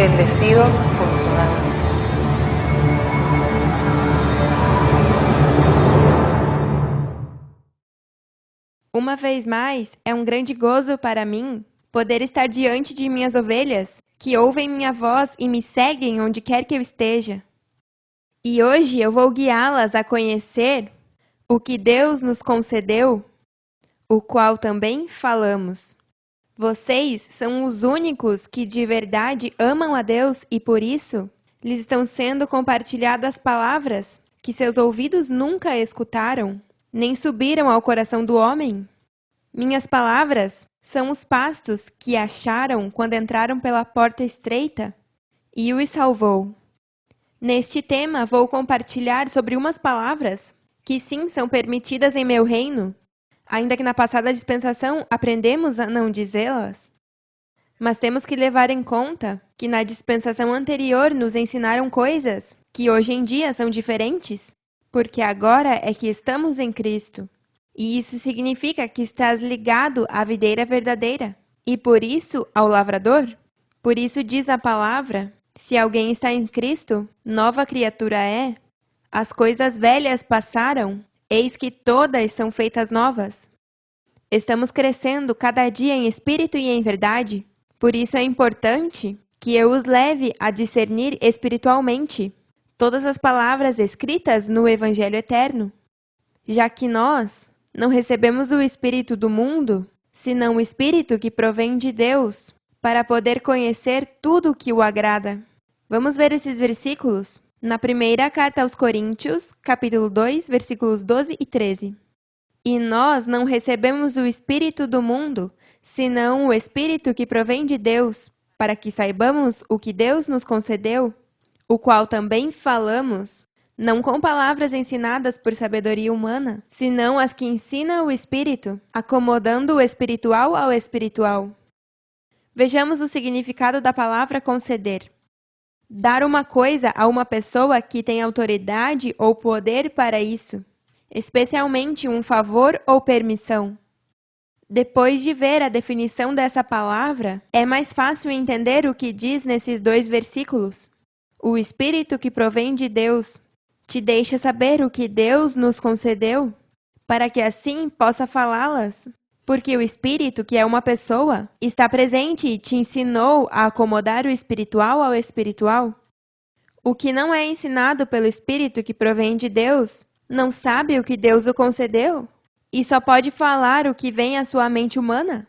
bendecidos por toda nación. Uma vez mais, é um grande gozo para mim poder estar diante de minhas ovelhas, que ouvem minha voz e me seguem onde quer que eu esteja. E hoje eu vou guiá-las a conhecer o que Deus nos concedeu, o qual também falamos. Vocês são os únicos que de verdade amam a Deus e por isso lhes estão sendo compartilhadas palavras que seus ouvidos nunca escutaram, nem subiram ao coração do homem. Minhas palavras são os pastos que acharam quando entraram pela porta estreita e os salvou. Neste tema vou compartilhar sobre umas palavras que sim são permitidas em meu reino, ainda que na passada dispensação aprendemos a não dizê-las. Mas temos que levar em conta que na dispensação anterior nos ensinaram coisas que hoje em dia são diferentes, porque agora é que estamos em Cristo. E isso significa que estás ligado à videira verdadeira, e por isso ao lavrador. Por isso diz a palavra, se alguém está em Cristo, nova criatura é. As coisas velhas passaram, eis que todas são feitas novas. Estamos crescendo cada dia em espírito e em verdade, por isso é importante que eu os leve a discernir espiritualmente todas as palavras escritas no Evangelho Eterno, já que nós não recebemos o Espírito do mundo, senão o Espírito que provém de Deus, para poder conhecer tudo o que o agrada. Vamos ver esses versículos? Na primeira carta aos Coríntios, capítulo 2, versículos 12 e 13. E nós não recebemos o Espírito do mundo, senão o Espírito que provém de Deus, para que saibamos o que Deus nos concedeu, o qual também falamos, não com palavras ensinadas por sabedoria humana, senão as que ensina o Espírito, acomodando o espiritual ao espiritual. Vejamos o significado da palavra conceder. Dar uma coisa a uma pessoa que tem autoridade ou poder para isso, especialmente um favor ou permissão. Depois de ver a definição dessa palavra, é mais fácil entender o que diz nesses dois versículos. O Espírito que provém de Deus te deixa saber o que Deus nos concedeu, para que assim possa falá-las. Porque o Espírito, que é uma pessoa, está presente e te ensinou a acomodar o espiritual ao espiritual. O que não é ensinado pelo Espírito que provém de Deus, não sabe o que Deus o concedeu e só pode falar o que vem à sua mente humana.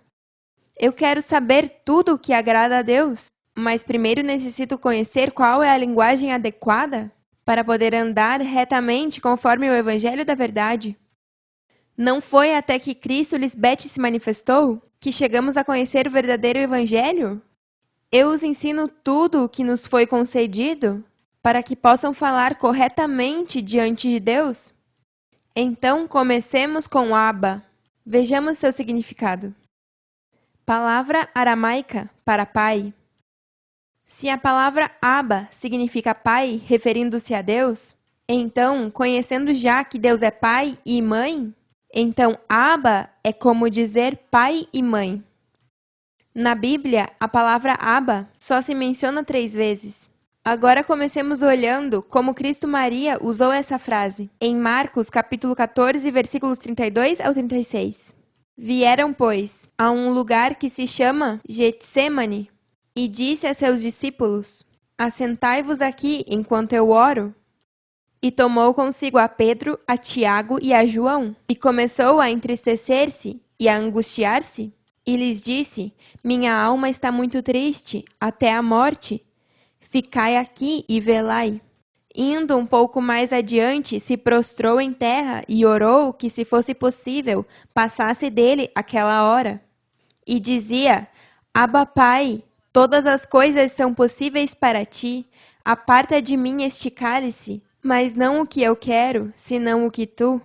Eu quero saber tudo o que agrada a Deus, mas primeiro necessito conhecer qual é a linguagem adequada para poder andar retamente conforme o Evangelho da verdade. Não foi até que Cristo Lisbete se manifestou que chegamos a conhecer o verdadeiro Evangelho? Eu os ensino tudo o que nos foi concedido para que possam falar corretamente diante de Deus? Então, comecemos com Abba. Vejamos seu significado. Palavra aramaica para pai. Se a palavra Abba significa pai, referindo-se a Deus, então, conhecendo já que Deus é pai e mãe, então Abba é como dizer pai e mãe. Na Bíblia, a palavra Abba só se menciona 3 vezes. Agora comecemos olhando como Cristo Maria usou essa frase, em Marcos, capítulo 14, versículos 32 ao 36. Vieram, pois, a um lugar que se chama Getsêmani, e disse a seus discípulos, assentai-vos aqui enquanto eu oro. E tomou consigo a Pedro, a Tiago e a João, e começou a entristecer-se e a angustiar-se, e lhes disse, minha alma está muito triste, até a morte. Ficai aqui e velai. Indo um pouco mais adiante, se prostrou em terra e orou que, se fosse possível, passasse dele aquela hora. E dizia, Abba, Pai, todas as coisas são possíveis para ti, aparta de mim este cálice, mas não o que eu quero, senão o que tu.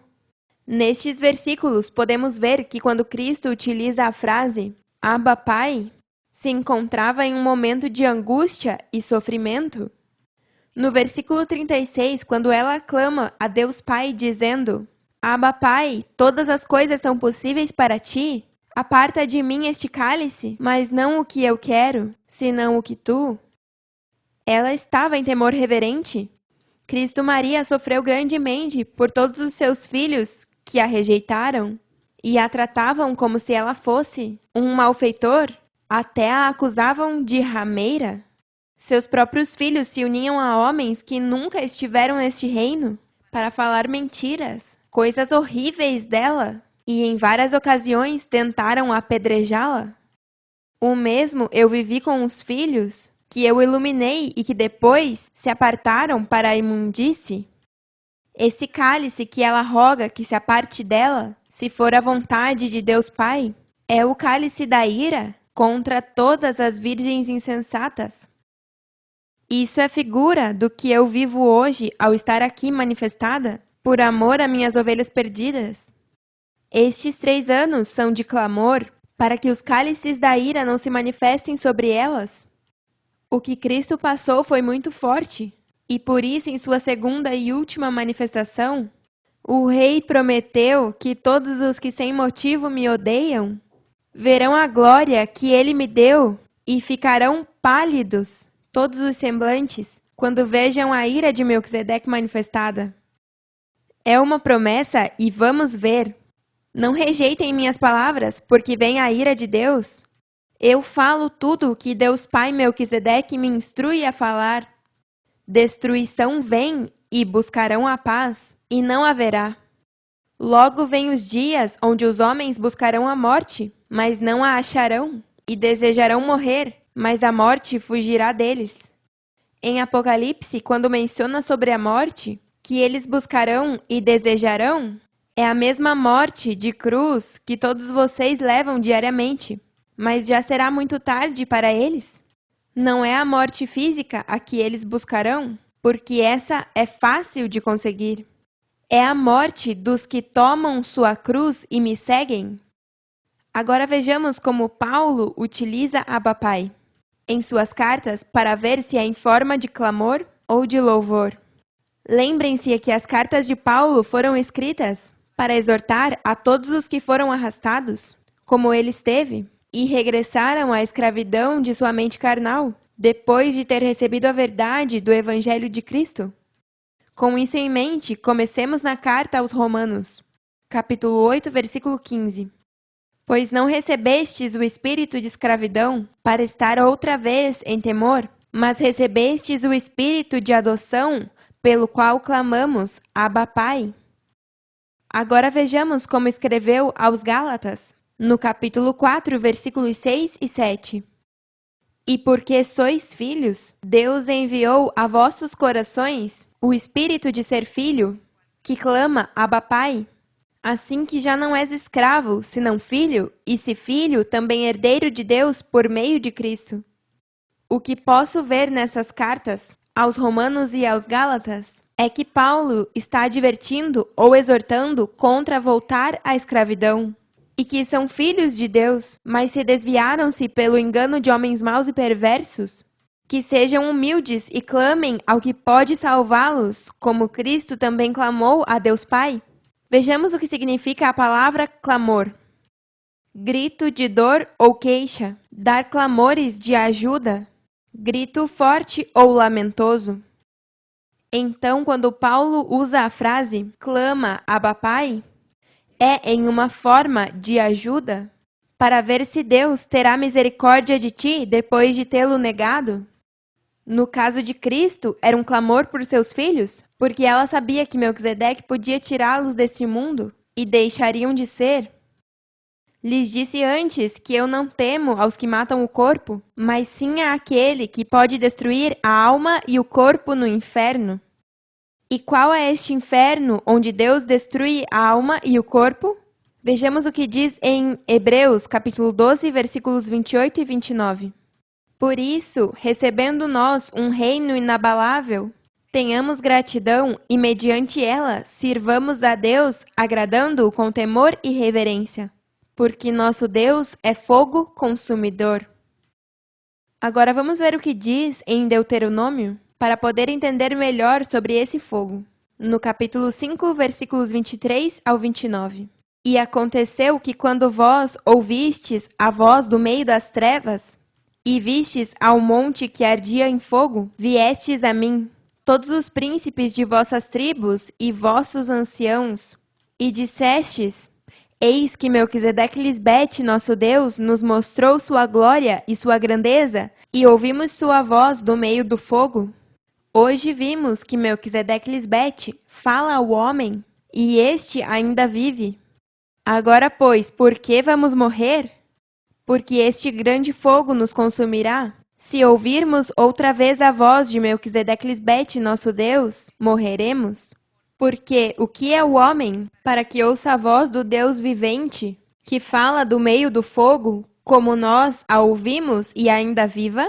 Nestes versículos, podemos ver que quando Cristo utiliza a frase Abba, Pai, se encontrava em um momento de angústia e sofrimento. No versículo 36, quando ela clama a Deus Pai, dizendo, Abba, Pai, todas as coisas são possíveis para ti, aparta de mim este cálice, mas não o que eu quero, senão o que tu. Ela estava em temor reverente. Cristo Maria sofreu grandemente por todos os seus filhos que a rejeitaram e a tratavam como se ela fosse um malfeitor, até a acusavam de rameira. Seus próprios filhos se uniam a homens que nunca estiveram neste reino para falar mentiras, coisas horríveis dela, e em várias ocasiões tentaram apedrejá-la. O mesmo eu vivi com os filhos que eu iluminei e que depois se apartaram para a imundície. Esse cálice que ela roga que se aparte dela, se for a vontade de Deus Pai, é o cálice da ira contra todas as virgens insensatas. Isso é figura do que eu vivo hoje ao estar aqui manifestada por amor a minhas ovelhas perdidas. Estes 3 anos são de clamor para que os cálices da ira não se manifestem sobre elas. O que Cristo passou foi muito forte, e por isso, em sua segunda e última manifestação, o Rei prometeu que todos os que sem motivo me odeiam verão a glória que ele me deu e ficarão pálidos todos os semblantes quando vejam a ira de Melquisedeque manifestada. É uma promessa e vamos ver. Não rejeitem minhas palavras, porque vem a ira de Deus. Eu falo tudo o que Deus Pai Melquisedeque me instrui a falar. Destruição vem e buscarão a paz, e não haverá. Logo vem os dias onde os homens buscarão a morte, mas não a acharão, e desejarão morrer, mas a morte fugirá deles. Em Apocalipse, quando menciona sobre a morte, que eles buscarão e desejarão, é a mesma morte de cruz que todos vocês levam diariamente. Mas já será muito tarde para eles? Não é a morte física a que eles buscarão, porque essa é fácil de conseguir. É a morte dos que tomam sua cruz e me seguem. Agora vejamos como Paulo utiliza Abba Pai em suas cartas para ver se é em forma de clamor ou de louvor. Lembrem-se que as cartas de Paulo foram escritas para exortar a todos os que foram arrastados, como ele esteve, e regressaram à escravidão de sua mente carnal, depois de ter recebido a verdade do Evangelho de Cristo. Com isso em mente, comecemos na carta aos Romanos, capítulo 8, versículo 15. Pois não recebestes o espírito de escravidão para estar outra vez em temor, mas recebestes o espírito de adoção, pelo qual clamamos, Abba Pai. Agora vejamos como escreveu aos Gálatas, no capítulo 4, versículos 6 e 7. E porque sois filhos, Deus enviou a vossos corações o espírito de ser filho, que clama Abba Pai. Assim que já não és escravo, senão filho, e se filho, também herdeiro de Deus por meio de Cristo. O que posso ver nessas cartas, aos Romanos e aos Gálatas, é que Paulo está advertindo ou exortando contra voltar à escravidão, e que são filhos de Deus, mas se desviaram-se pelo engano de homens maus e perversos, que sejam humildes e clamem ao que pode salvá-los, como Cristo também clamou a Deus Pai. Vejamos o que significa a palavra clamor. Grito de dor ou queixa, dar clamores de ajuda, grito forte ou lamentoso. Então, quando Paulo usa a frase clama Abba Pai, é em uma forma de ajuda para ver se Deus terá misericórdia de ti depois de tê-lo negado. No caso de Cristo, era um clamor por seus filhos, porque ela sabia que Melquisedeque podia tirá-los deste mundo e deixariam de ser. Lhes disse antes que eu não temo aos que matam o corpo, mas sim àquele que pode destruir a alma e o corpo no inferno. E qual é este inferno onde Deus destrui a alma e o corpo? Vejamos o que diz em Hebreus, capítulo 12, versículos 28 e 29. Por isso, recebendo nós um reino inabalável, tenhamos gratidão e, mediante ela, sirvamos a Deus, agradando-o com temor e reverência, porque nosso Deus é fogo consumidor. Agora vamos ver o que diz em Deuteronômio, para poder entender melhor sobre esse fogo. No capítulo 5, versículos 23 ao 29. E aconteceu que quando vós ouvistes a voz do meio das trevas, E vistes ao monte que ardia em fogo, viestes a mim, todos os príncipes de vossas tribos e vossos anciãos, e dissestes: Eis que Melquisedeque-Lisbete, nosso Deus, nos mostrou sua glória e sua grandeza, e ouvimos sua voz do meio do fogo. Hoje vimos que Melquisedeque-Lisbete fala ao homem, e este ainda vive. Agora, pois, por que vamos morrer? Porque este grande fogo nos consumirá. Se ouvirmos outra vez a voz de Melquisedeque-Lisbete, nosso Deus, morreremos. Porque o que é o homem, para que ouça a voz do Deus vivente, que fala do meio do fogo, como nós a ouvimos e ainda viva?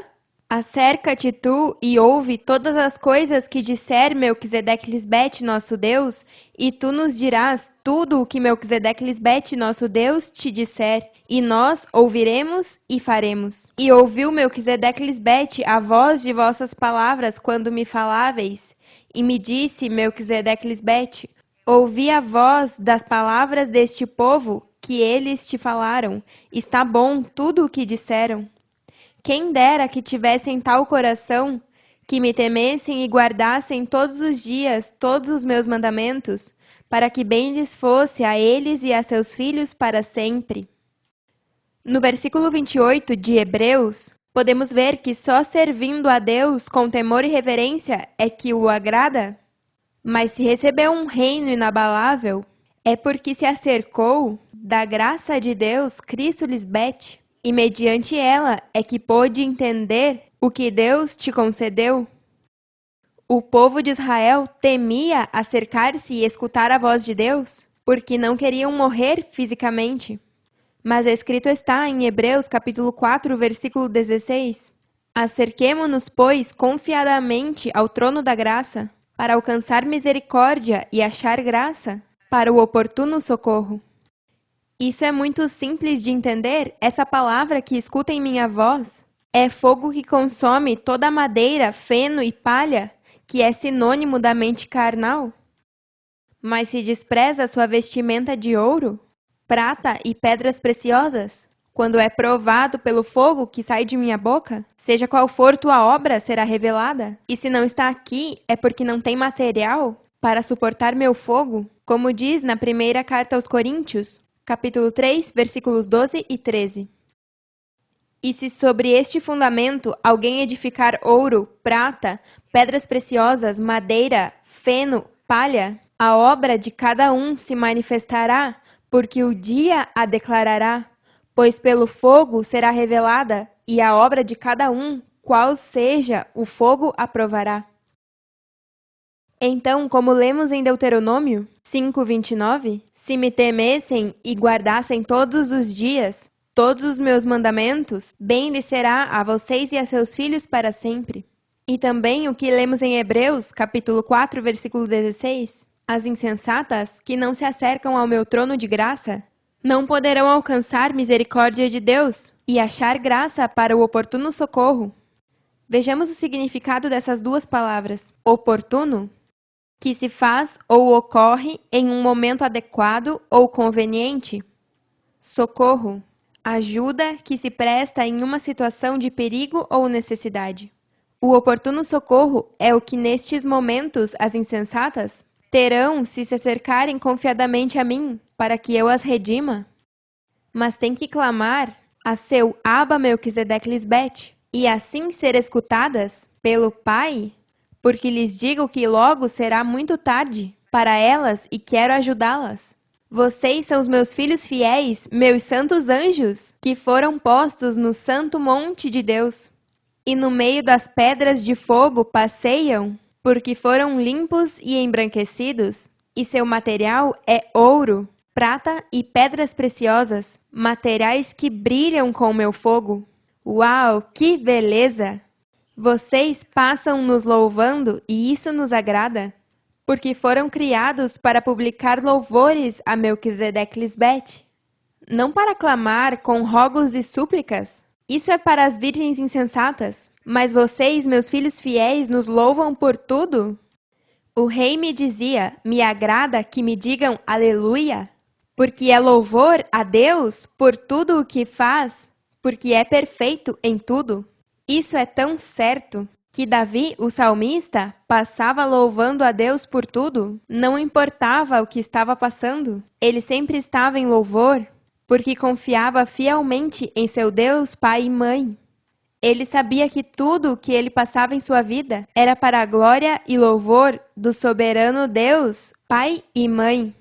Acerca-te tu e ouve todas as coisas que disser Melquisedeque-Lisbete, nosso Deus, e tu nos dirás tudo o que Melquisedeque-Lisbete, nosso Deus, te disser, e nós ouviremos e faremos. E ouviu Melquisedeque-Lisbete a voz de vossas palavras quando me faláveis, e me disse Melquisedeque-Lisbete: ouvi a voz das palavras deste povo que eles te falaram, está bom tudo o que disseram. Quem dera que tivessem tal coração, que me temessem e guardassem todos os dias todos os meus mandamentos, para que bem lhes fosse a eles e a seus filhos para sempre. No versículo 28 de Hebreus, podemos ver que só servindo a Deus com temor e reverência é que o agrada. Mas se recebeu um reino inabalável, é porque se acercou da graça de Deus Cristo Lisbete, e mediante ela é que pôde entender o que Deus te concedeu. O povo de Israel temia acercar-se e escutar a voz de Deus, porque não queriam morrer fisicamente. Mas escrito está em Hebreus capítulo 4, versículo 16: Acerquemo-nos, pois, confiadamente ao trono da graça, para alcançar misericórdia e achar graça para o oportuno socorro. Isso é muito simples de entender. Essa palavra que escuta em minha voz é fogo que consome toda a madeira, feno e palha, que é sinônimo da mente carnal. Mas se despreza sua vestimenta de ouro, prata e pedras preciosas, quando é provado pelo fogo que sai de minha boca, seja qual for tua obra, será revelada. E se não está aqui, é porque não tem material para suportar meu fogo, como diz na primeira carta aos Coríntios, capítulo 3, versículos 12 e 13. E se sobre este fundamento alguém edificar ouro, prata, pedras preciosas, madeira, feno, palha, a obra de cada um se manifestará, porque o dia a declarará, pois pelo fogo será revelada, e a obra de cada um, qual seja, o fogo aprovará. Então, como lemos em Deuteronômio 5:29, se me temessem e guardassem todos os dias todos os meus mandamentos, bem lhe será a vocês e a seus filhos para sempre. E também o que lemos em Hebreus, capítulo 4, versículo 16, as insensatas que não se acercam ao meu trono de graça, não poderão alcançar misericórdia de Deus e achar graça para o oportuno socorro. Vejamos o significado dessas duas palavras. Oportuno, que se faz ou ocorre em um momento adequado ou conveniente. Socorro, ajuda que se presta em uma situação de perigo ou necessidade. O oportuno socorro é o que nestes momentos as insensatas terão se acercarem confiadamente a mim, para que eu as redima. Mas tem que clamar a seu Abba Melquisedeque-Lisbete, e assim ser escutadas pelo Pai, porque lhes digo que logo será muito tarde para elas e quero ajudá-las. Vocês são os meus filhos fiéis, meus santos anjos, que foram postos no santo monte de Deus. E no meio das pedras de fogo passeiam, porque foram limpos e embranquecidos, e seu material é ouro, prata e pedras preciosas, materiais que brilham com o meu fogo. Uau, que beleza! Vocês passam nos louvando e isso nos agrada, porque foram criados para publicar louvores a Melquisedeque-Lisbete, não para clamar com rogos e súplicas. Isso é para as virgens insensatas, mas vocês, meus filhos fiéis, nos louvam por tudo. O rei me dizia, me agrada que me digam aleluia, porque é louvor a Deus por tudo o que faz, porque é perfeito em tudo. Isso é tão certo que Davi, o salmista, passava louvando a Deus por tudo, não importava o que estava passando. Ele sempre estava em louvor, porque confiava fielmente em seu Deus, Pai e Mãe. Ele sabia que tudo o que ele passava em sua vida era para a glória e louvor do soberano Deus, Pai e Mãe.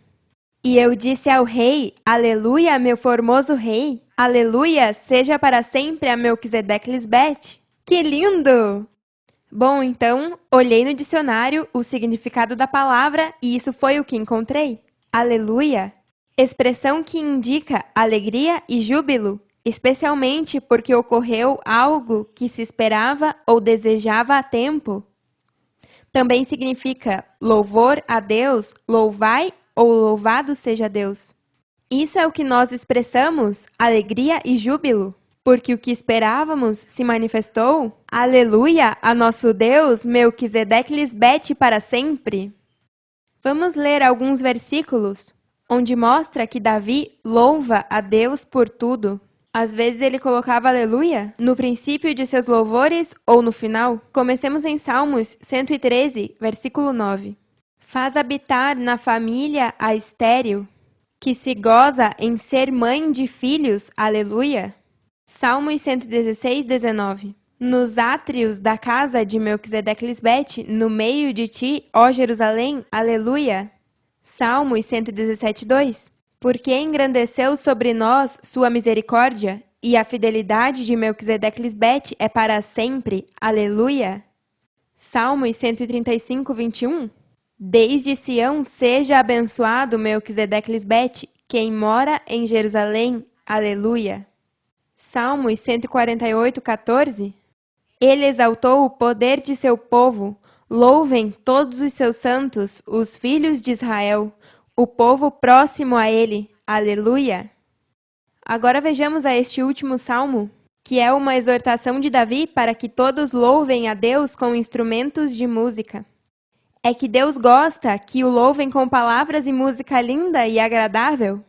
E eu disse ao rei, aleluia, meu formoso rei, aleluia, seja para sempre a Melquisedeque Lisbete. Que lindo! Bom, então, olhei no dicionário o significado da palavra e isso foi o que encontrei. Aleluia, expressão que indica alegria e júbilo, especialmente porque ocorreu algo que se esperava ou desejava há tempo. Também significa louvor a Deus, louvai ou louvado seja Deus. Isso é o que nós expressamos, alegria e júbilo. Porque o que esperávamos se manifestou. Aleluia a nosso Deus, Melquisedeque Lisbete para sempre. Vamos ler alguns versículos, onde mostra que Davi louva a Deus por tudo. Às vezes ele colocava aleluia no princípio de seus louvores ou no final. Comecemos em Salmos 113, versículo 9. Faz habitar na família a estéril, que se goza em ser mãe de filhos, aleluia. Salmos 116, 19. Nos átrios da casa de Melquisedeque Lisbete, no meio de ti, ó Jerusalém, aleluia. Salmos 117, 2. Porque engrandeceu sobre nós sua misericórdia, e a fidelidade de Melquisedeque Lisbete é para sempre, aleluia. Salmos 135, 21. Desde Sião seja abençoado Melquisedeque Lisbete, quem mora em Jerusalém, aleluia. Salmos 148, 14. Ele exaltou o poder de seu povo. Louvem todos os seus santos, os filhos de Israel, o povo próximo a ele. Aleluia! Agora vejamos a este último salmo, que é uma exortação de Davi para que todos louvem a Deus com instrumentos de música. É que Deus gosta que o louvem com palavras e música linda e agradável?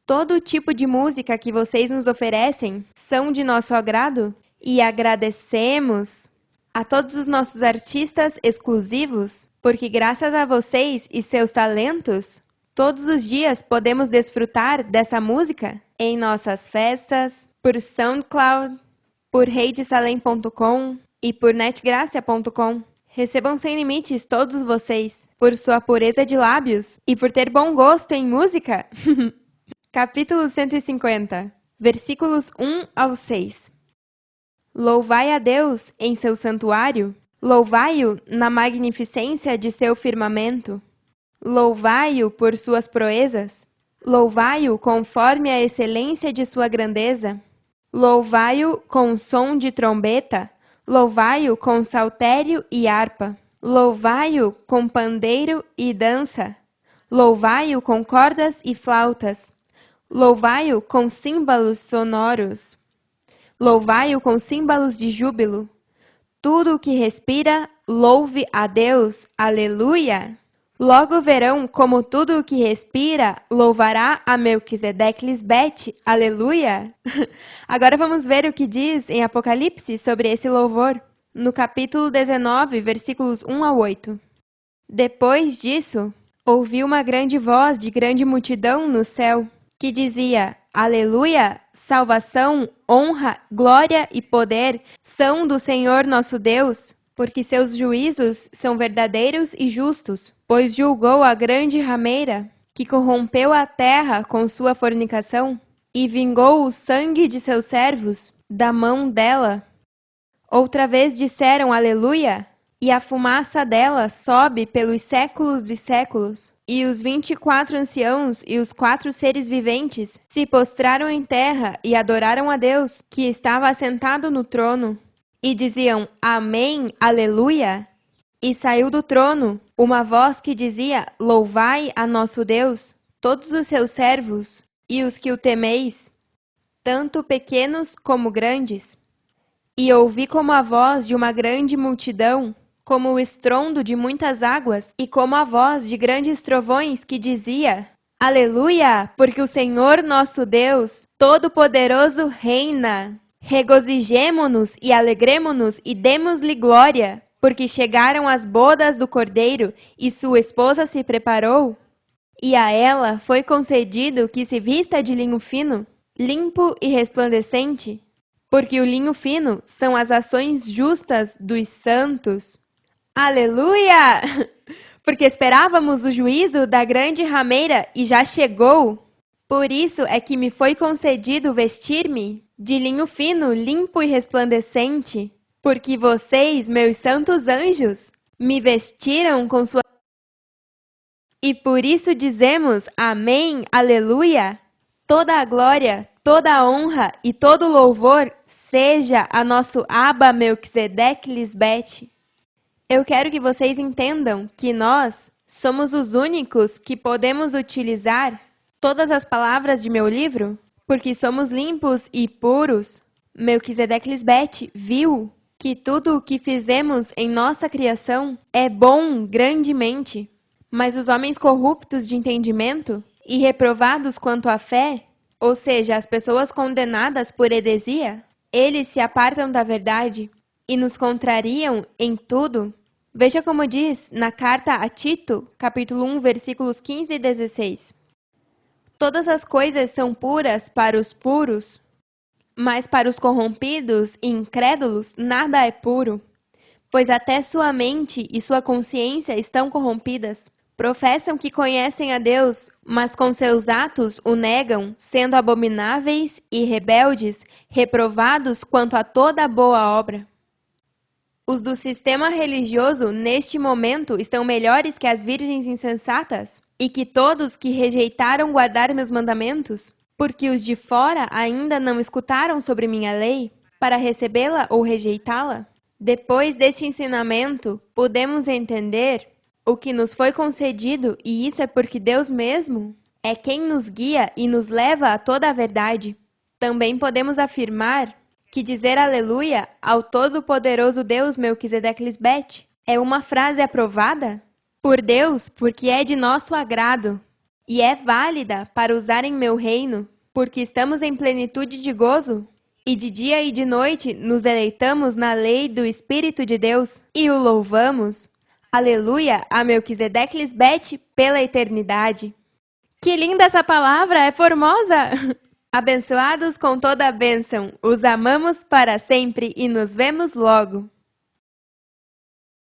Todo tipo de música que vocês nos oferecem são de nosso agrado e agradecemos a todos os nossos artistas exclusivos, porque graças a vocês e seus talentos, todos os dias podemos desfrutar dessa música em nossas festas, por SoundCloud, por reidesalem.com e por netgracia.com. Recebam sem limites todos vocês, por sua pureza de lábios e por ter bom gosto em música. Capítulo 150, versículos 1 ao 6. Louvai a Deus em seu santuário, louvai-o na magnificência de seu firmamento. Louvai-o por suas proezas, louvai-o conforme a excelência de sua grandeza. Louvai-o com som de trombeta, louvai-o com saltério e harpa. Louvai-o com pandeiro e dança, louvai-o com cordas e flautas. Louvai-o com símbolos sonoros. Louvai-o com símbolos de júbilo. Tudo o que respira, louve a Deus. Aleluia! Logo verão como tudo o que respira louvará a Melquisedeque Lisbete. Aleluia! Agora vamos ver o que diz em Apocalipse sobre esse louvor. No capítulo 19, versículos 1 a 8. Depois disso, ouvi uma grande voz de grande multidão no céu, que dizia, aleluia, salvação, honra, glória e poder são do Senhor nosso Deus, porque seus juízos são verdadeiros e justos, pois julgou a grande rameira, que corrompeu a terra com sua fornicação, e vingou o sangue de seus servos da mão dela. Outra vez disseram aleluia, e a fumaça dela sobe pelos séculos de séculos. E os 24 anciãos e os 4 seres viventes se postraram em terra e adoraram a Deus, que estava assentado no trono. E diziam, amém, aleluia. E saiu do trono uma voz que dizia, louvai a nosso Deus, todos os seus servos, e os que o temeis, tanto pequenos como grandes. E ouvi como a voz de uma grande multidão, como o estrondo de muitas águas, e como a voz de grandes trovões que dizia, aleluia, porque o Senhor nosso Deus, Todo-Poderoso reina. Regozijemo-nos e alegremo-nos e demos-lhe glória, porque chegaram as bodas do Cordeiro e sua esposa se preparou. E a ela foi concedido que se vista de linho fino, limpo e resplandecente, porque o linho fino são as ações justas dos santos. Aleluia! Porque esperávamos o juízo da grande rameira e já chegou. Por isso é que me foi concedido vestir-me de linho fino, limpo e resplandecente, porque vocês, meus santos anjos, me vestiram com sua... E por isso dizemos amém, aleluia. Toda a glória, toda a honra e todo louvor seja a nosso Abba Melquisedeque Lisbete. Eu quero que vocês entendam que nós somos os únicos que podemos utilizar todas as palavras de meu livro, porque somos limpos e puros. Melquisedeque Lisbete viu que tudo o que fizemos em nossa criação é bom grandemente, mas os homens corruptos de entendimento e reprovados quanto à fé, ou seja, as pessoas condenadas por heresia, eles se apartam da verdade e nos contrariam em tudo. Veja como diz na carta a Tito, capítulo 1, versículos 15 e 16. Todas as coisas são puras para os puros, mas para os corrompidos e incrédulos nada é puro, pois até sua mente e sua consciência estão corrompidas. Professam que conhecem a Deus, mas com seus atos o negam, sendo abomináveis e rebeldes, reprovados quanto a toda boa obra. Os do sistema religioso, neste momento, estão melhores que as virgens insensatas? E que todos que rejeitaram guardar meus mandamentos? Porque os de fora ainda não escutaram sobre minha lei, para recebê-la ou rejeitá-la? Depois deste ensinamento, podemos entender o que nos foi concedido, e isso é porque Deus mesmo é quem nos guia e nos leva a toda a verdade. Também podemos afirmar que dizer aleluia ao todo-poderoso Deus Melquisedeque Lisbete é uma frase aprovada por Deus porque é de nosso agrado e é válida para usar em meu reino, porque estamos em plenitude de gozo e de dia e de noite nos deleitamos na lei do Espírito de Deus e o louvamos. Aleluia a Melquisedeque Lisbete pela eternidade. Que linda essa palavra, é formosa! Abençoados com toda a bênção, os amamos para sempre e nos vemos logo.